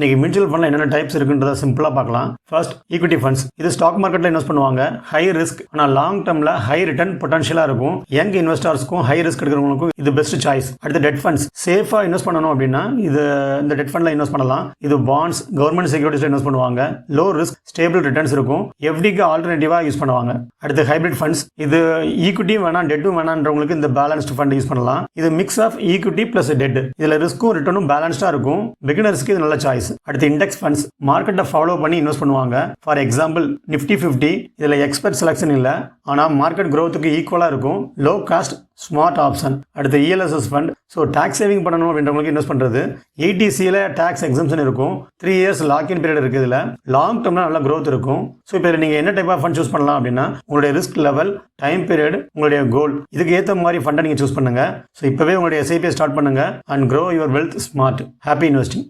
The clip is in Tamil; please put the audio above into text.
இன்னைக்கு மியூச்சுவல் ஃபண்ட்ல என்னென்ன டைப்ஸ் இருக்குன்றத சிம்பிளா பார்க்கலாம். First equity funds. இது ஸ்டாக் மார்க்கெட்ல இன்வெஸ்ட் பண்ணுவாங்க. ஹை ரிஸ்க் ஆனா லாங் டர்ம்ல ஹை ரிட்டர்ன் பொட்டன்ஷியலா இருக்கும். யங் இன்வெஸ்டர்ஸ்க்கும் ஹை ரிஸ்க் எடுக்கிறவங்களுக்கும் இது பெஸ்ட் சாய்ஸ். அடுத்து டெட் ஃபண்ட்ஸ். சேஃபா இன்வெஸ்ட் பண்ணணும் அப்படின்னா இந்த டெட் ஃபண்ட்ல இன்வெஸ்ட் பண்ணலாம். இது பாண்ட்ஸ், கவர்மெண்ட் செக்யூரிட்டிஸ்ல இன்வெஸ்ட் பண்ணுவாங்க. லோ ரிஸ்க், ஸ்டேபிள் ரிட்டர்ன்ஸ் இருக்கும். எஃப்டிக்கு ஆல்டர்னேட்டிவா யூஸ் பண்ணுவாங்க. அடுத்து ஹைபிரிட் ஃபண்ட்ஸ். இது ஈக்விட்டியும் வேணாம் டெட்டும் வேணான்றவங்களுக்கு இந்த பேலன்ஸ்டு ஃபண்ட் யூஸ் பண்ணலாம். இது mix of equity plus debt. இதுல ரிஸ்க்கும் ரிட்டர்னும் பேலன்ஸ்டா இருக்கும். பிகினர்ஸ்க்கு இது நல்ல சாய்ஸ். அடுத்து இண்டெக்ஸ் ஃபண்ட்ஸ். மார்க்கெட்டை ஃபாலோ பண்ணி இன்வெஸ்ட் பண்ணுவாங்க. For example Nifty 50. இதுல எக்ஸ்பர்ட் செலக்ஷன் இல்ல, ஆனா மார்க்கெட் growthக்கு ஈக்குவலா இருக்கும். Low cost, smart option. அடுத்து ELSS fund. So tax saving பண்ணணும் அப்படின்றவங்களுக்கு இன்வெஸ்ட் பண்றது. ஏடிசியில் டாக்ஸ் எக்ஸம்ஷன் இருக்கும். 3 இயர்ஸ் லாக்இன் பீரியட் இருக்குது. இதில் லாங் டர்ம்ல நல்ல growth இருக்கும். ஸோ இப்போ நீங்கள் என்ன டைப் ஆஃப் ஃபண்ட் சூஸ் பண்ணலாம் அப்படின்னா உங்களுடைய ரிஸ்க் லெவல், டைம் பீரியட், உங்களுடைய கோல், இதுக்கு ஏற்ற மாதிரி ஃபண்டை நீங்கள் சூஸ் பண்ணுங்க. ஸோ இப்போவே உங்களுடைய எஸ்ஐபியை ஸ்டார்ட் பண்ணுங்க and grow your wealth smart. Happy investing.